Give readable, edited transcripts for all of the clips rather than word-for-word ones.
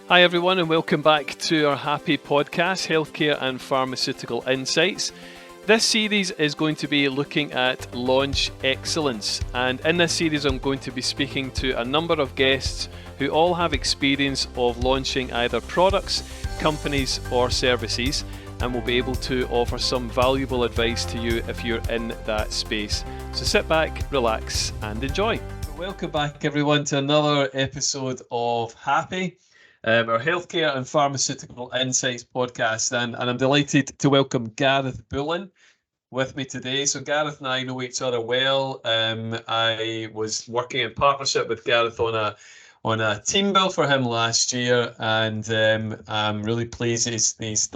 Hi everyone and welcome back to our HaPi podcast, Healthcare and Pharmaceutical Insights. This series is going to be looking at launch excellence, and in this series I'm going to be speaking to a number of guests who all have experience of launching either products, companies or services, and will be able to offer some valuable advice to you if you're in that space. So sit back, relax and enjoy. Welcome back everyone to another episode of HaPi. Our Healthcare and Pharmaceutical Insights podcast, and I'm delighted to welcome Gareth Bullen with me today. So Gareth and I know each other well. I was working in partnership with Gareth on a team build for him last year, and I'm really pleased he's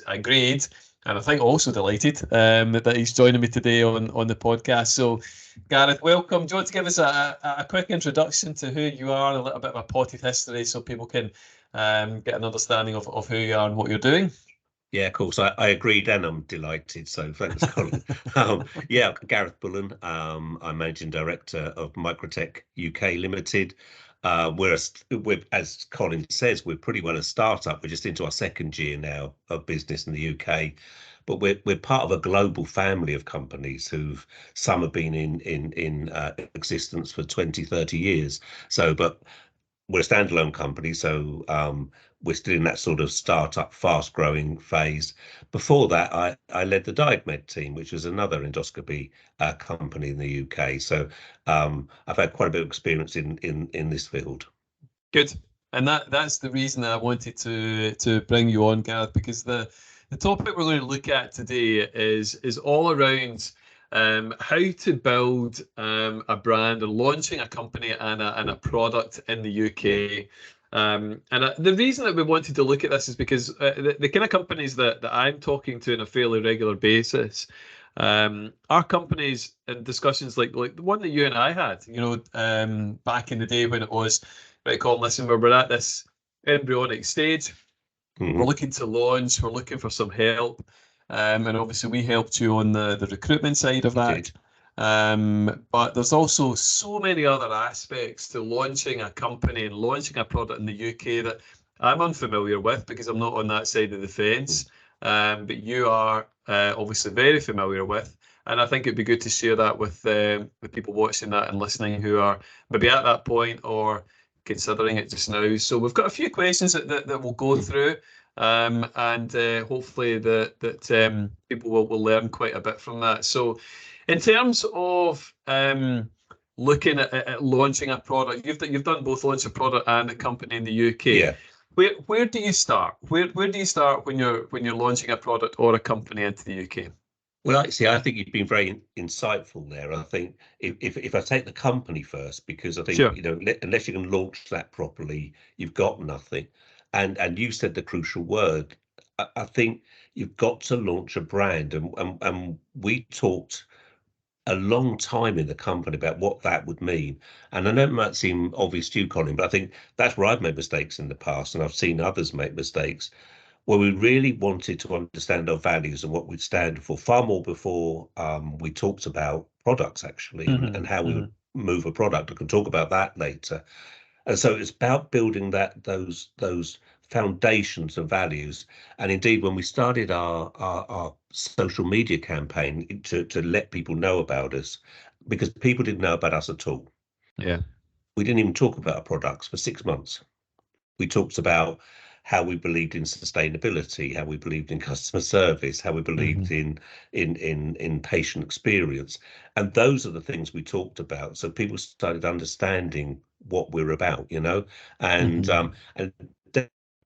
agreed, and I think also delighted that he's joining me today on the podcast. So Gareth, welcome. Do you want to give us a quick introduction to who you are, a little bit of a potted history so people can get an understanding of who you are and what you're doing? Yeah, of course. I agreed and I'm delighted. So thanks, Colin. Gareth Bullen. I'm Managing Director of Microtech UK Limited. We're, as Colin says, we're pretty well a startup. We're just into our second year now of business in the UK. But we're part of a global family of companies who've some have been in existence for 20, 30 years. But we're a standalone company, so we're still in that sort of startup, fast-growing phase. Before that, I led the Diagmed team, which is another endoscopy company in the UK. So I've had quite a bit of experience in this field. Good, and that's the reason that I wanted to bring you on, Gareth, because the topic we're going to look at today is all around how to build a brand and launching a company and a product in the UK. The reason that we wanted to look at this is because the kind of companies that I'm talking to on a fairly regular basis are companies in discussions like the one that you and I had, back in the day when it was, right, Colin, listen, we're at this embryonic stage. We're looking to launch, we're looking for some help. And obviously we helped you on the recruitment side of that. But there's also so many other aspects to launching a company and launching a product in the UK that I'm unfamiliar with because I'm not on that side of the fence. But you are obviously very familiar with. And I think it'd be good to share that with people watching that and listening who are maybe at that point or considering it just now. So we've got a few questions that we'll go through, and hopefully that people will learn quite a bit from that. So in terms of looking at launching a product, you've done both launch a product and a company in the UK. Yeah. Where do you start? Where do you start when you're launching a product or a company into the UK? Well, actually, I think you've been very insightful there. I think if I take the company first, because I think, Sure. Unless you can launch that properly, you've got nothing. And you said the crucial word. I think you've got to launch a brand. And we talked a long time in the company about what that would mean. And I know it might seem obvious to you, Colin, but I think that's where I've made mistakes in the past, and I've seen others make mistakes, where we really wanted to understand our values and what we'd stand for far more before we talked about products, actually, and how we would move a product. I can talk about that later. And so it's about building those foundations of values. And indeed, when we started our social media campaign to let people know about us, because people didn't know about us at all. Yeah. We didn't even talk about our products for 6 months. We talked about how we believed in sustainability, how we believed in customer service, how we believed in patient experience. And those are the things we talked about. So people started understanding what we're about, and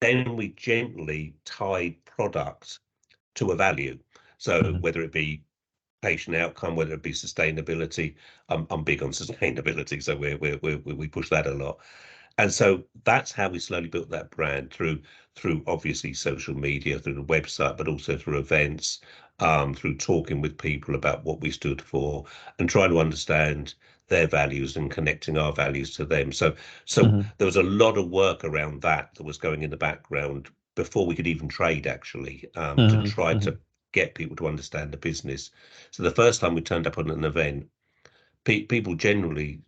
then we gently tied product to a value. So whether it be patient outcome, whether it be sustainability, I'm big on sustainability, so we push that a lot. And so that's how we slowly built that brand through obviously social media, through the website, but also through events, through talking with people about what we stood for and trying to understand their values and connecting our values to them. So there was a lot of work around that was going in the background before we could even trade, actually, to try to get people to understand the business. So the first time we turned up on an event, people generally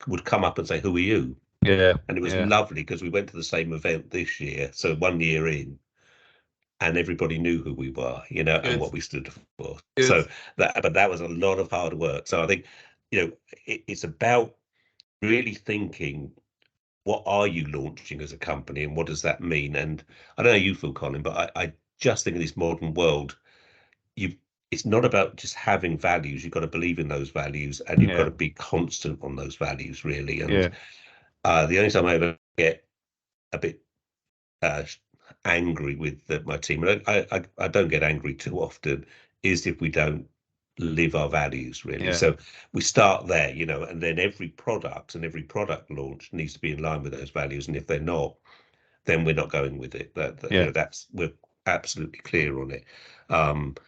would come up and say, "Who are you?" Yeah. And it was Yeah. lovely because we went to the same event this year. So 1 year in, and everybody knew who we were, and Good. what we stood for. Good. So but that was a lot of hard work. So I think, it's about really thinking, what are you launching as a company, and what does that mean? And I don't know how you feel, Colin, but I just think in this modern world, you it's not about just having values. You've got to believe in those values, and you've got Yeah. to be constant on those values, really. And Yeah. the only time I ever get a bit uh, angry with my team, and I don't get angry too often, is if we don't live our values, really. Yeah. So we start there, and then every product and every product launch needs to be in line with those values. And if they're not, then we're not going with it. Yeah. That's we're absolutely clear on it.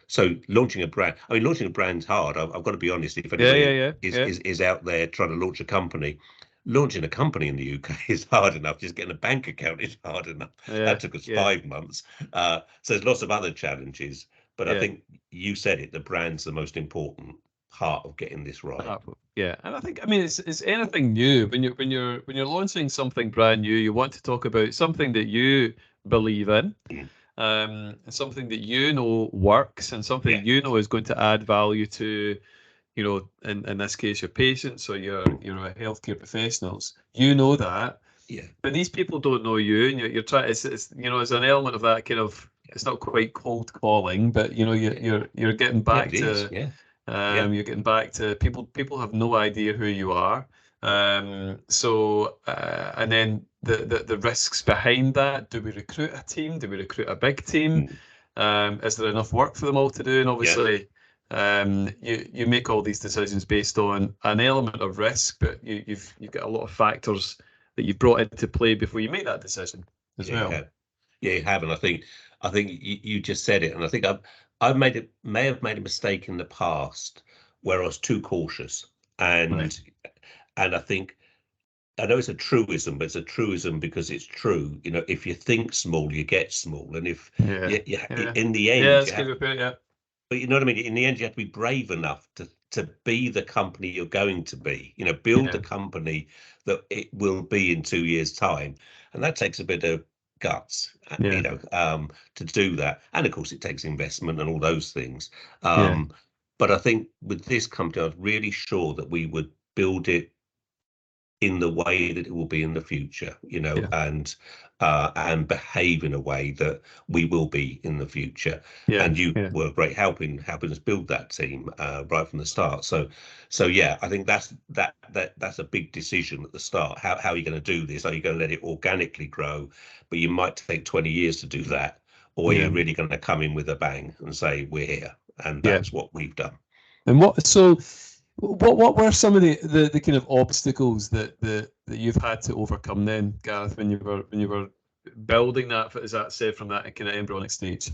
So launching a brand, I mean, launching a brand's hard. I've got to be honest. If Yeah. Yeah. anybody Yeah. is Yeah. is is out there trying to launch a company, launching a company in the UK is hard enough. Just getting a bank account is hard enough. Yeah. That took us Yeah. 5 months. So there's lots of other challenges. But I Yeah. think you said it. The brand's the most important part of getting this right. Yeah, and I think, I mean, it's anything new. When you're launching something brand new, you want to talk about something that you believe in, Mm. something that you know works, and something Yeah, you know is going to add value to, in this case, your patients or your healthcare professionals. You know that, yeah, but these people don't know you, and you're trying. It's it's an element of that kind of. yeah, It's not quite cold calling, but you're yeah, you're getting yeah. back It is. to Yeah, yeah. you're getting back to people. People have no idea who you are. And then the risks behind that. Do we recruit a team? Do we recruit a big team? Mm. Is there enough work for them all to do? And Yeah, obviously, you make all these decisions based on an element of risk, but you've got a lot of factors that you've brought into play before you make that decision as yeah. You well. have. Yeah, you have, and I think you just said it, and I think I've may have made a mistake in the past where I was too cautious, Right. and I think I know it's a truism, but it's a truism because it's true. If you think small, you get small, and if Yeah. Yeah. in the Yeah. end That's you a good have, way to put it. Yeah. but you know what I mean. In the end, you have to be brave enough to be the company you're going to be. Build the Yeah. company that it will be in 2 years' time, and that takes a bit of guts, Yeah. to do that. And of course, it takes investment and all those things. Yeah. But I think with this company, I was really sure that we would build it in the way that it will be in the future, Yeah. and behave in a way that we will be in the future. Yeah. And you Yeah. were great helping us build that team right from the start. So yeah, I think that's a big decision at the start. How are you going to do this? Are you going to let it organically grow, but you might take 20 years to do that, or are Yeah. you really going to come in with a bang and say we're here? And Yeah. that's what we've done. And what were some of the kind of obstacles that you've had to overcome then, Gareth, when you were building that, as that said, from that kind of embryonic stage?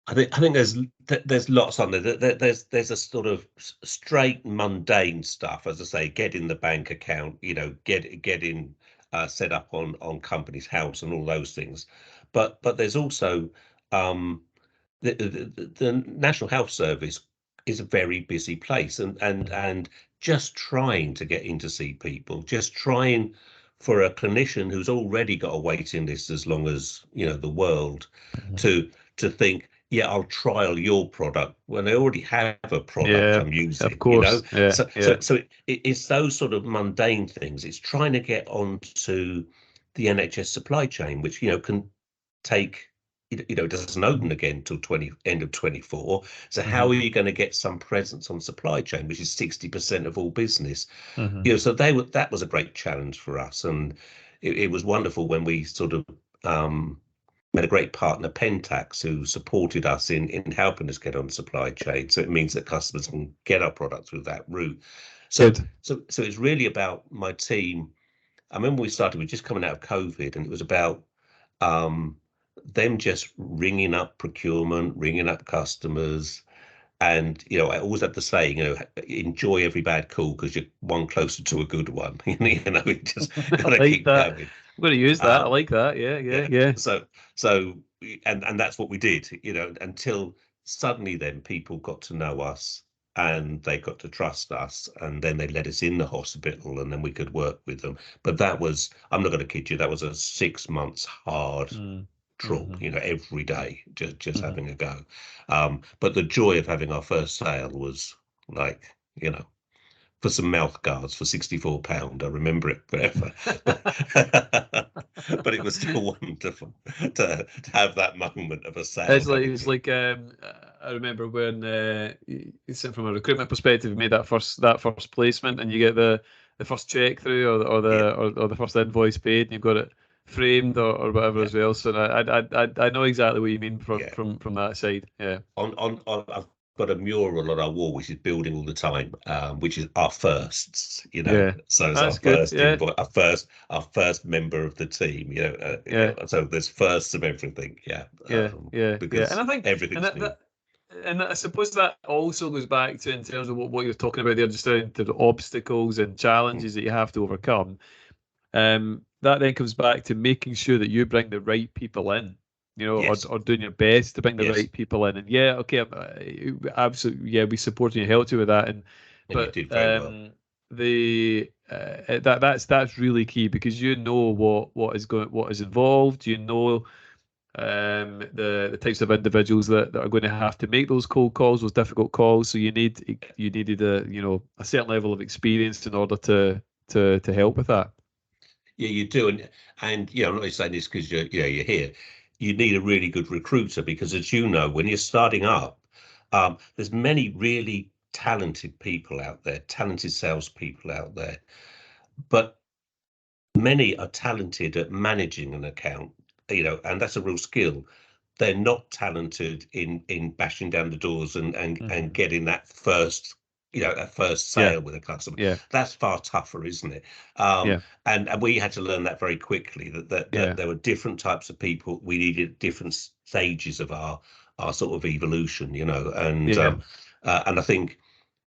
I think there's lots on there. There's a sort of straight mundane stuff, as I say, getting the bank account, getting set up on company's house and all those things. But there's also the National Health Service is a very busy place, and just trying to get in to see people, just trying for a clinician who's already got a waiting list as long as the world, Mhm. to think, yeah, I'll trial your product when they already have a product Yeah, I'm of using, course. Yeah, so yeah, it's those sort of mundane things. It's trying to get onto the NHS supply chain, which can take, it doesn't open Mhm. again till end of 24. So how Mhm. are you going to get some presence on supply chain, which is 60% of all business? Mhm. So that was a great challenge for us, and it was wonderful when we sort of met a great partner, Pentax, who supported us in helping us get on supply chain. So it means that customers can get our products through that route. So Good. so it's really about my team. I remember we started, we were just coming out of COVID, and it was about um, them just ringing up procurement, ringing up customers. And, I always have to say, enjoy every bad call because you're one closer to a good one. You just I got to like keep that. going. I'm going to use that. I Um, like that. Yeah, yeah, yeah. yeah. So, and that's what we did, until suddenly then people got to know us, and they got to trust us, and then they let us in the hospital, and then we could work with them. But that was, I'm not going to kid you, that was a 6 months hard trawl, every day, just having a go. But the joy of having our first sale was like, for some mouth guards for £64. I remember it forever. But it was still wonderful to have that moment of a sale. It's like I remember when from a recruitment perspective, you made that first placement, and you get the first check through, or the first invoice paid, and you've got it framed or whatever as well. So I know exactly what you mean from that side. Yeah. I've got a mural on our wall which is building all the time, which is our firsts. Yeah. So it's That's good. Yeah. our first member of the team. Yeah. So there's firsts of everything. Yeah. Because and I think everything's new. And I suppose that also goes back to, in terms of what you're talking about there, just down to the obstacles and challenges that you have to overcome. That then comes back to making sure that you bring the right people in, Yes. or doing your best to bring the Yes. right people in. And yeah, okay, absolutely, yeah, we support you and help you with that. But you did very well. That's really key, because what is involved. The types of individuals that are going to have to make those cold calls, those difficult calls. So you needed a certain level of experience in order to help with that. Yeah, you do, and I'm not saying this because you're here. You need a really good recruiter, because, as you know, when you're starting up, there's many really talented people out there, talented salespeople out there, but many are talented at managing an account, and that's a real skill. They're not talented in bashing down the doors and getting that first sale with a customer. Yeah. That's far tougher, isn't it? And we had to learn that very quickly, that there were different types of people. We needed different stages of our sort of evolution, and I think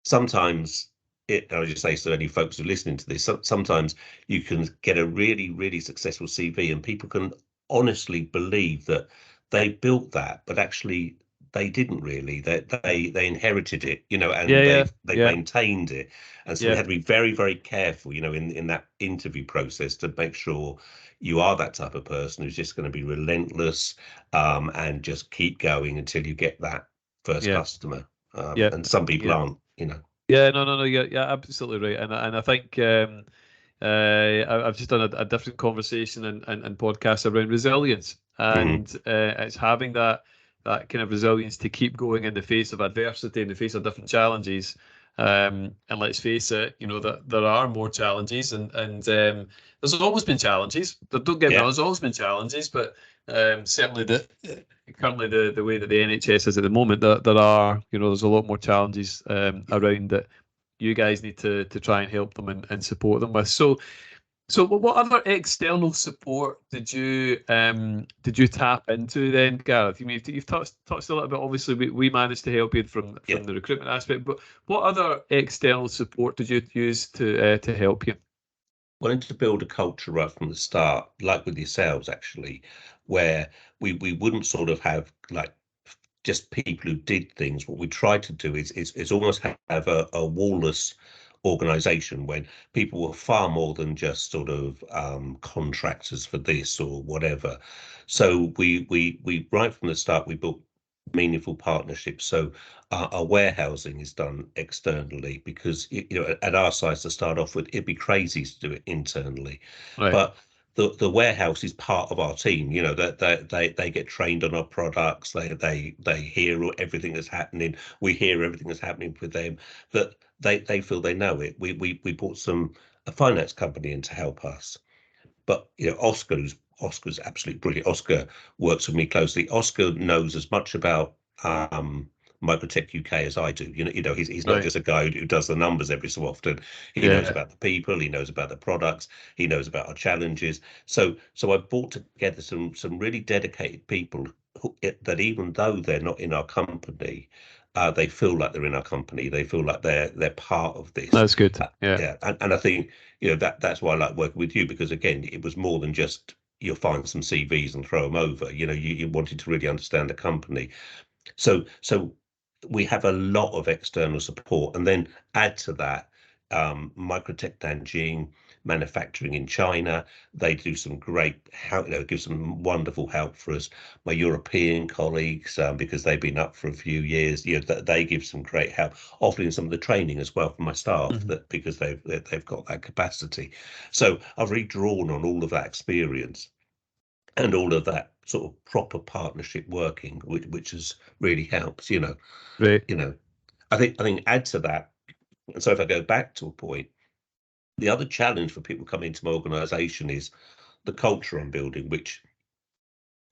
sometimes I just say to any folks who are listening to this, sometimes you can get a really, really successful CV, and people can honestly believe that they built that, but actually they didn't really. They inherited it, and they maintained it. And so we had to be very, very careful, in that interview process, to make sure you are that type of person who's just going to be relentless, and just keep going until you get that first customer. And some people aren't, Yeah, no, you're absolutely right, and I think I've just done a different conversation and podcast around resilience, and it's having that kind of resilience to keep going in the face of adversity, in the face of different challenges. And let's face it, that there are more challenges, and there's always been challenges. Don't get me wrong, there's always been challenges, but certainly currently the way that the NHS is at the moment, there are, there's a lot more challenges around that you guys need to try and help them and support them with. So what other external support did you tap into then, Gareth? You've touched a little bit. Obviously, we managed to help you from the recruitment aspect, but what other external support did you use to help you? Wanting to build a culture right from the start, like with yourselves, actually, where we wouldn't sort of have like just people who did things. What we tried to do is almost have a wall-less organization, when people were far more than just sort of contractors for this or whatever. So we right from the start, we built meaningful partnerships. So our warehousing is done externally, because at our size, to start off with, it'd be crazy to do it internally. Right. But the warehouse is part of our team. That they get trained on our products. They hear everything that's happening. We hear everything that's happening with them. That they feel they know it. We brought a finance company in to help us. But Oscar's absolutely brilliant. Oscar works with me closely. Oscar knows as much about Microtech UK as I do. He's not just a guy who does the numbers every so often. He knows about the people. He knows about the products. He knows about our challenges. So I've brought together some really dedicated people that, even though they're not in our company, they feel like they're in our company. They feel like they're part of this. That's good. And I think that's why I like working with you, because again, it was more than just you'll find some CVs and throw them over. You wanted to really understand the company. So we have a lot of external support, and then add to that Microtech Nanjing manufacturing in China. They do some great help, give some wonderful help for us. My European colleagues, because they've been up for a few years, they give some great help, offering some of the training as well for my staff, that because they've got that capacity. So I've really drawn on all of that experience and all of that sort of proper partnership working, which has really helped. Right. I think add to that. And so if I go back to a point, the other challenge for people coming into my organization is the culture I'm building, which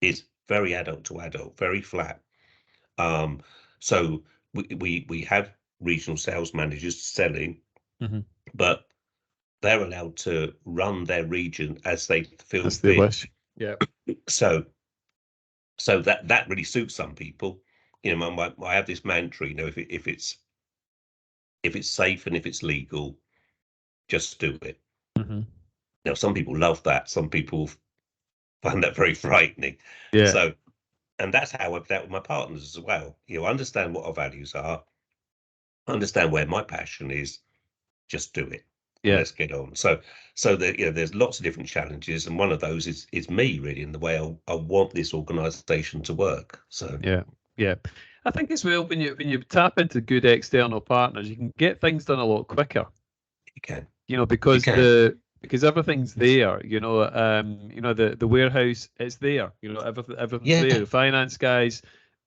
is very adult to adult, very flat. So we have regional sales managers selling, but they're allowed to run their region as they feel That's the fit. wish. Yeah. So that really suits some people. I have this mantra, if it's safe and if it's legal, just do it. Now, some people love that. Some people find that very frightening. Yeah. So, and that's how I've dealt with my partners as well. Understand what our values are, understand where my passion is, just do it. Yeah. Let's get on. So there's lots of different challenges, and one of those is me, really, in the way I want this organisation to work. So yeah. I think as well, when you tap into good external partners, you can get things done a lot quicker. You can. Because everything's there. The warehouse is there. Everything's there. The finance guys,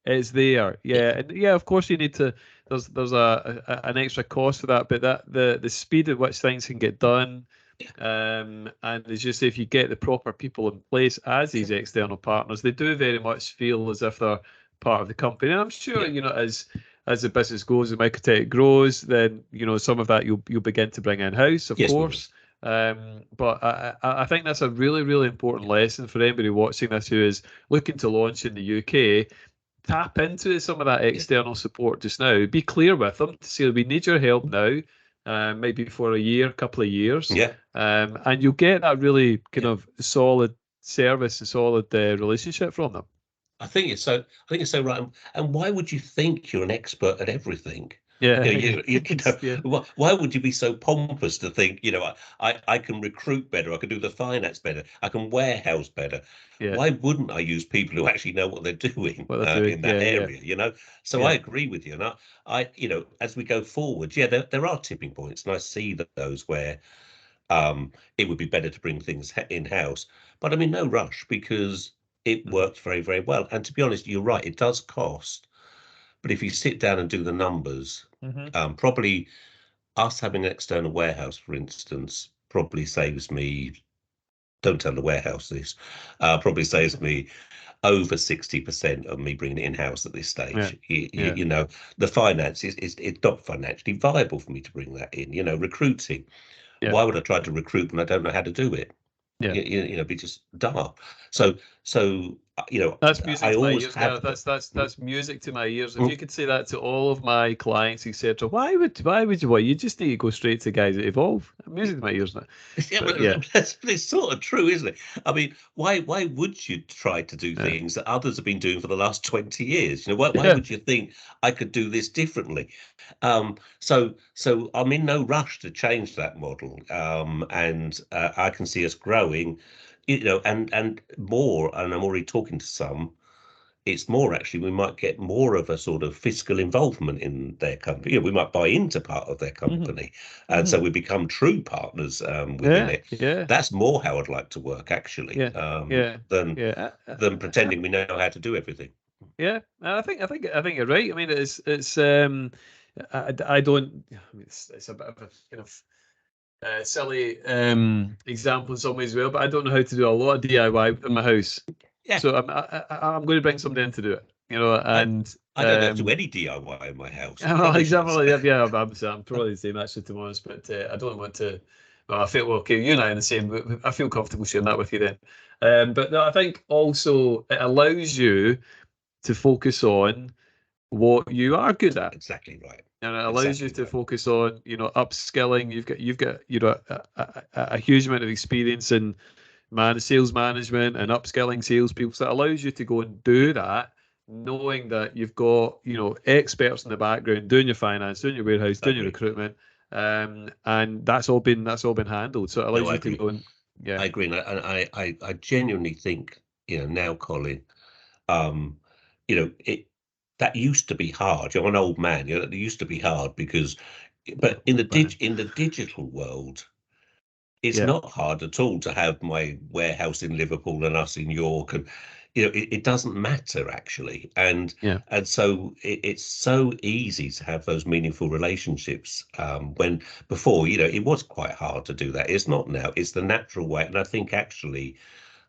it's there. Yeah, and of course you need to. There's an extra cost for that, but the speed at which things can get done, and it's just if you get the proper people in place as these external partners, they do very much feel as if they're part of the company. And I'm sure as the business goes, the Microtech grows, then some of that you'll begin to bring in house, of course. But I think that's a really, really important lesson for anybody watching this who is looking to launch in the UK. Tap into some of that external support just now. Be clear with them to say we need your help now, maybe for a year, couple of years. And you'll get that really kind of solid service and solid relationship from them. I think it's so right. And why would you think you're an expert at everything? Yeah. Why would you be so pompous to think, I can recruit better, I can do the finance better, I can warehouse better. Why wouldn't I use people who actually know what they're doing, in that area? So I agree with you. And I as we go forward, there are tipping points, and I see those where it would be better to bring things in-house. But I mean, no rush, because it works very, very well. And to be honest, you're right, it does cost. But if you sit down and do the numbers, probably us having an external warehouse, for instance, probably saves me, don't tell the warehouse this, probably saves me over 60% of me bringing it in-house at this stage. The finance it's not financially viable for me to bring that in. Recruiting. Why would I try to recruit when I don't know how to do it? Be just daft. So that's music I to my always ears, have. That's music to my ears. If you could say that to all of my clients, etc., why would you? Well, you just need to go straight to guys that evolve. Music to my ears now. It's sort of true, isn't it? I mean, why would you try to do things that others have been doing for the last 20 years? Why would you think I could do this differently? So I'm in no rush to change that model, and I can see us growing, and more. And I'm already talking to some. It's more actually, we might get more of a sort of fiscal involvement in their company. We might buy into part of their company, and so we become true partners within it. That's more how I'd like to work, actually, than pretending we know how to do everything. Yeah, I think you're right. I mean, it's I don't. I mean, it's a bit of a kind of silly example in some ways as well, but I don't know how to do a lot of DIY in my house. So I'm going to bring somebody in to do it. And I don't have to do any DIY in my house. Exactly. I'm probably the same actually, to be honest. But I don't want to. Well, I feel okay. You and I are the same. I feel comfortable sharing that with you then. But no, I think also it allows you to focus on what you are good at. Exactly right. And it allows you to focus on, upskilling. You've got a huge amount of experience in sales management and upskilling salespeople. So it allows you to go and do that knowing that you've got, you know, experts in the background doing your finance, doing your warehouse, doing your recruitment, and that's all been handled. So it allows you to go and I agree, and I genuinely think, you know, now, Colin, you know, that used to be hard. You're an old man. You know, it used to be hard because, but in the digital world, it's not hard at all to have my warehouse in Liverpool and us in York, and you know, it doesn't matter actually, and so it's so easy to have those meaningful relationships. When before, you know, it was quite hard to do that. It's not now. It's the natural way, and I think actually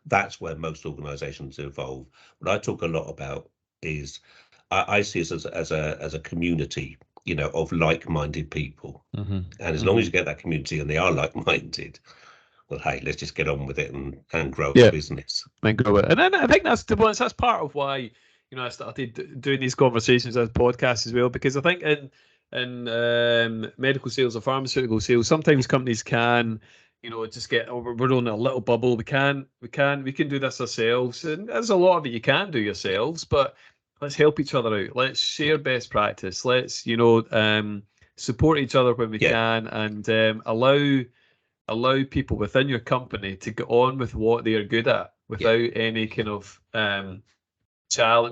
that's where most organisations evolve. What I talk a lot about is I see us as a community, you know, of like-minded people. And as long as you get that community and they are like-minded, well, hey, let's just get on with it and grow the business. And grow it. And then I think that's part of why, you know, I started doing these conversations as podcasts as well, because I think in medical sales or pharmaceutical sales, sometimes companies can, you know, just get, oh, we're on a little bubble. We can do this ourselves, and there's a lot of it you can do yourselves, but let's help each other out. Let's share best practice. Let's, you know, support each other when we can, and allow people within your company to get on with what they are good at without any kind of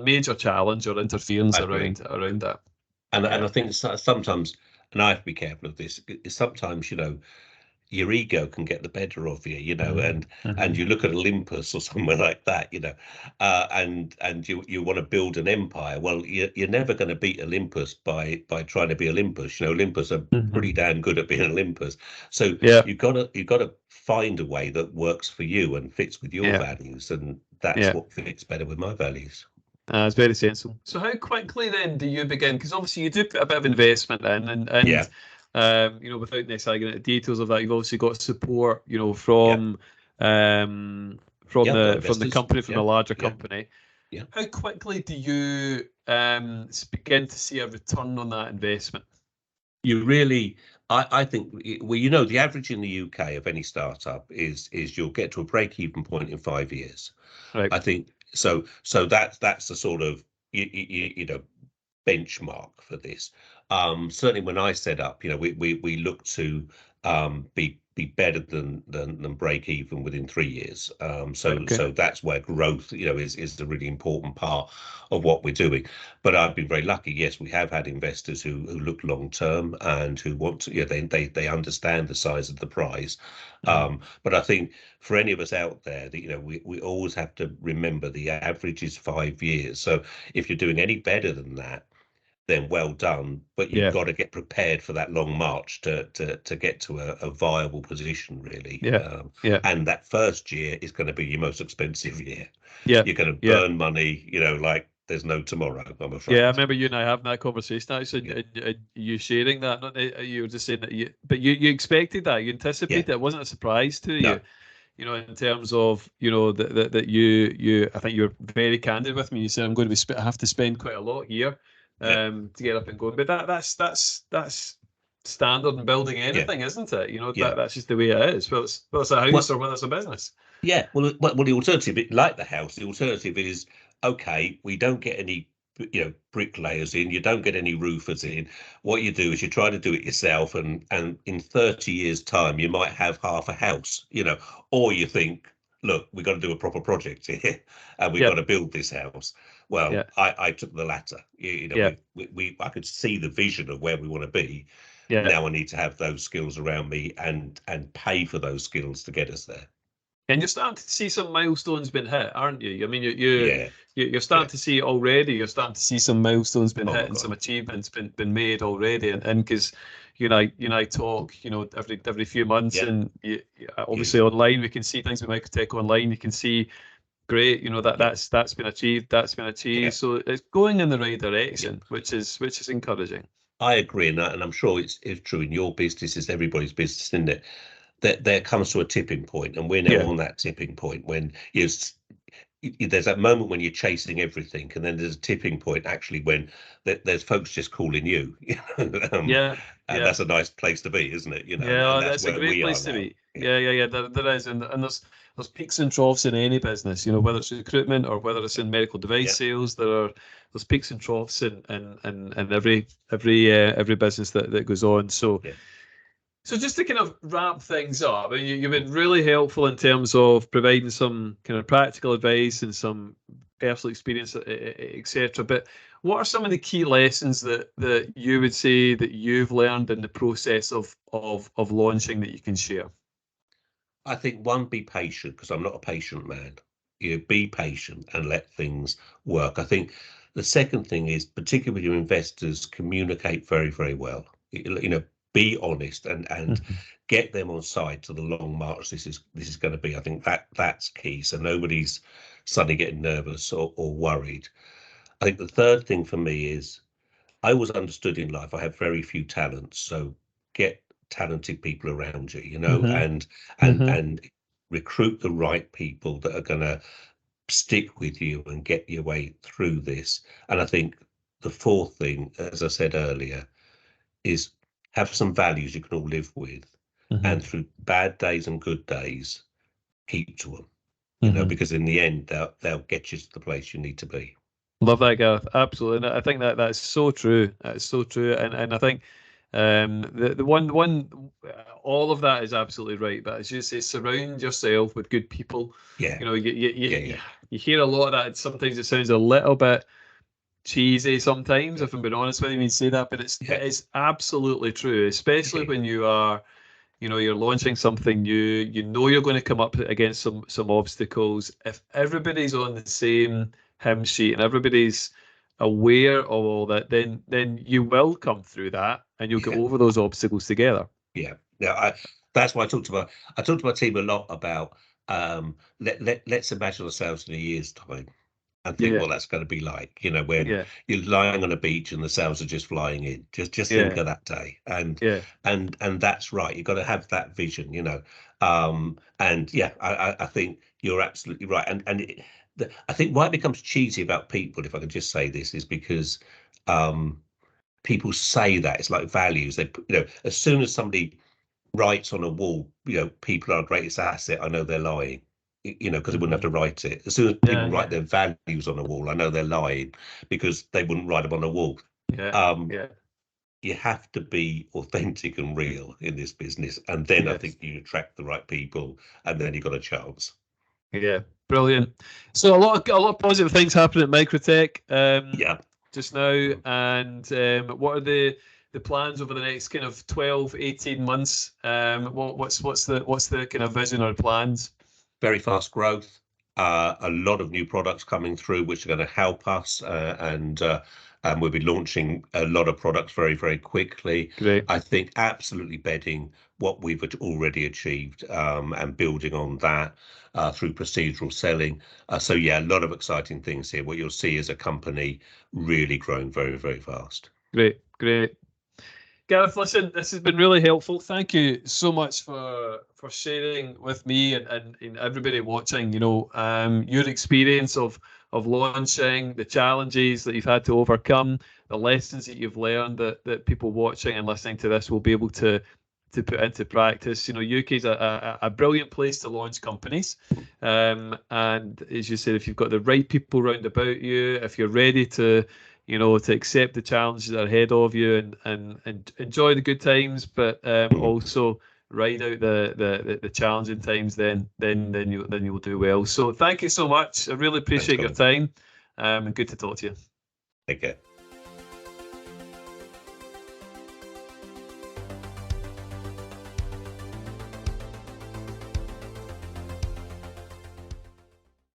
major challenge or interference around that. And I think sometimes, and I have to be careful of this, sometimes, you know, your ego can get the better of you, you know, and you look at Olympus or somewhere like that, you know, and you want to build an empire. Well, you're never going to beat Olympus by trying to be Olympus. You know, Olympus are pretty damn good at being Olympus. So you've got to find a way that works for you and fits with your values, and that's what fits better with my values. It's very sensible. So how quickly then do you begin? Because obviously you do put a bit of investment in, and you know, without necessarily getting into details of that, you've obviously got support, you know, from the company, from the larger company. How quickly do you begin to see a return on that investment? You really, I think, well, you know, the average in the UK of any startup is you'll get to a break-even point in 5 years. Right. I think so. So that's the sort of you know, benchmark for this. Certainly when I set up, you know, we look to be better than break even within 3 years. So that's where growth, you know, is the really important part of what we're doing. But I've been very lucky. Yes, we have had investors who look long term and who want to, you know, they understand the size of the prize. But I think for any of us out there, that, you know, we always have to remember the average is 5 years. So if you're doing any better than that, then well done. But you've got to get prepared for that long march to get to a viable position, really. And that first year is going to be your most expensive year. You're going to burn money, you know, like there's no tomorrow, I'm afraid. Yeah, I remember you and I having that conversation actually, and you sharing that. Not you were just saying that you expected that, you anticipated it. It wasn't a surprise to you. You know, in terms of, you know, that you I think you were very candid with me. You said, I'm going to I have to spend quite a lot here to get up and going. But that's standard in building anything, isn't it? You know, that's just the way it is. Whether it's a house or whether it's a business. Yeah, well, the alternative, like the house, the alternative is, okay, we don't get any, you know, bricklayers in, you don't get any roofers in. What you do is you try to do it yourself, and in 30 years' time, you might have half a house, you know, or you think, look, we've got to do a proper project here, and we've got to build this house. Well, I took the latter. You know, I could see the vision of where we want to be. Now I need to have those skills around me and pay for those skills to get us there. And you're starting to see some milestones being hit, aren't you? I mean, you're starting to see it already. You're starting to see some milestones being hit and some achievements been made already. And because you and I talk, you know, every few months, and obviously online we can see things with Microtech online. You can see, great, you know, that's been achieved. That's been achieved. So it's going in the right direction, which is encouraging. I agree, and I'm sure it's true in your business. It's everybody's business, isn't it? That there comes to a tipping point, and we're now on that tipping point when there's that moment when you're chasing everything, and then there's a tipping point actually when there's folks just calling you. Yeah, And yeah. that's a nice place to be, isn't it? And Yeah, that's that's a where great we are place to now. be. Yeah. There is, and there's peaks and troughs in any business. Whether it's recruitment or whether it's in medical device Yeah, sales, there's peaks and troughs in every business that goes on. So yeah, just to kind of wrap things up, I mean, you've been really helpful in terms of providing some kind of practical advice and some personal experience, etc. But what are some of the key lessons that you would say that you've learned in the process of launching that you can share? I think one, be patient, because I'm not a patient man. Be patient and let things work. I think the second thing is, particularly with your investors, communicate very, very well. Be honest and Mhm. get them on side to the long march this is going to be. I think that's key. So nobody's suddenly getting nervous or worried. I think the third thing for me is, I was understood in life I have very few talents, so get talented people around you, Mhm. and recruit the right people that are going to stick with you and get your way through this. And I think the fourth thing, as I said earlier, is have some values you can all live with, Mhm. and through bad days and good days, keep to them, Mhm. because in the end they'll get you to the place you need to be. Love that, Gareth. Absolutely. And I think that's so true. That's so true. And I think the one all of that is absolutely right. But as you say, surround yourself with good people. Yeah, You know, you you yeah, you, yeah, you hear a lot of that. Sometimes it sounds a little bit cheesy sometimes, yeah, if I'm being honest with you when you say that, but yeah, it is absolutely true, especially yeah, when you're launching something new, you're going to come up against some obstacles. If everybody's on the same hymn sheet and everybody's aware of all that, then you will come through that and you'll get yeah. over those obstacles together. Yeah, yeah. That's why I talked to my team a lot about, let's imagine ourselves in a year's time and think Yeah, what that's going to be like. When yeah, you're lying on a beach and the sails are just flying in. Just think yeah, of that day, and yeah, and that's right. You've got to have that vision. And yeah, I think you're absolutely right. I think why it becomes cheesy about people, if I can just say this, is because um people say that it's like values. As soon as somebody writes on a wall, people are our greatest asset, I know they're lying, because they wouldn't have hmm to write it. As soon as yeah, people write yeah, their values on a wall, I know they're lying because they wouldn't write them on a wall. yeah, Um, yeah, you have to be authentic and real in this business, and then I yes. think you attract the right people, and then you've got a chance. Yeah, brilliant. So a lot of positive things happening at Microtech Yeah. just now. And what are the plans over the next kind of 12, 18 months? What's the kind of vision or plans? Very fast growth, a lot of new products coming through which are going to help us, and we'll be launching a lot of products very, very quickly. Great, I think absolutely bedding what we've already achieved, and building on that through procedural selling. So yeah, a lot of exciting things here. What you'll see is a company really growing very, very fast. great. Gareth, listen, this has been really helpful. Thank you so much for sharing with me and everybody watching, your experience of launching, the challenges that you've had to overcome, the lessons that you've learned that people watching and listening to this will be able to put into practice. UK is a brilliant place to launch companies. And as you said, if you've got the right people round about you, if you're ready to accept the challenges that are ahead of you and enjoy the good times, but Mm. also ride out the challenging times, then you'll do well. So thank you so much. I really Thanks, appreciate your Colin. time, and good to talk to you. Take care.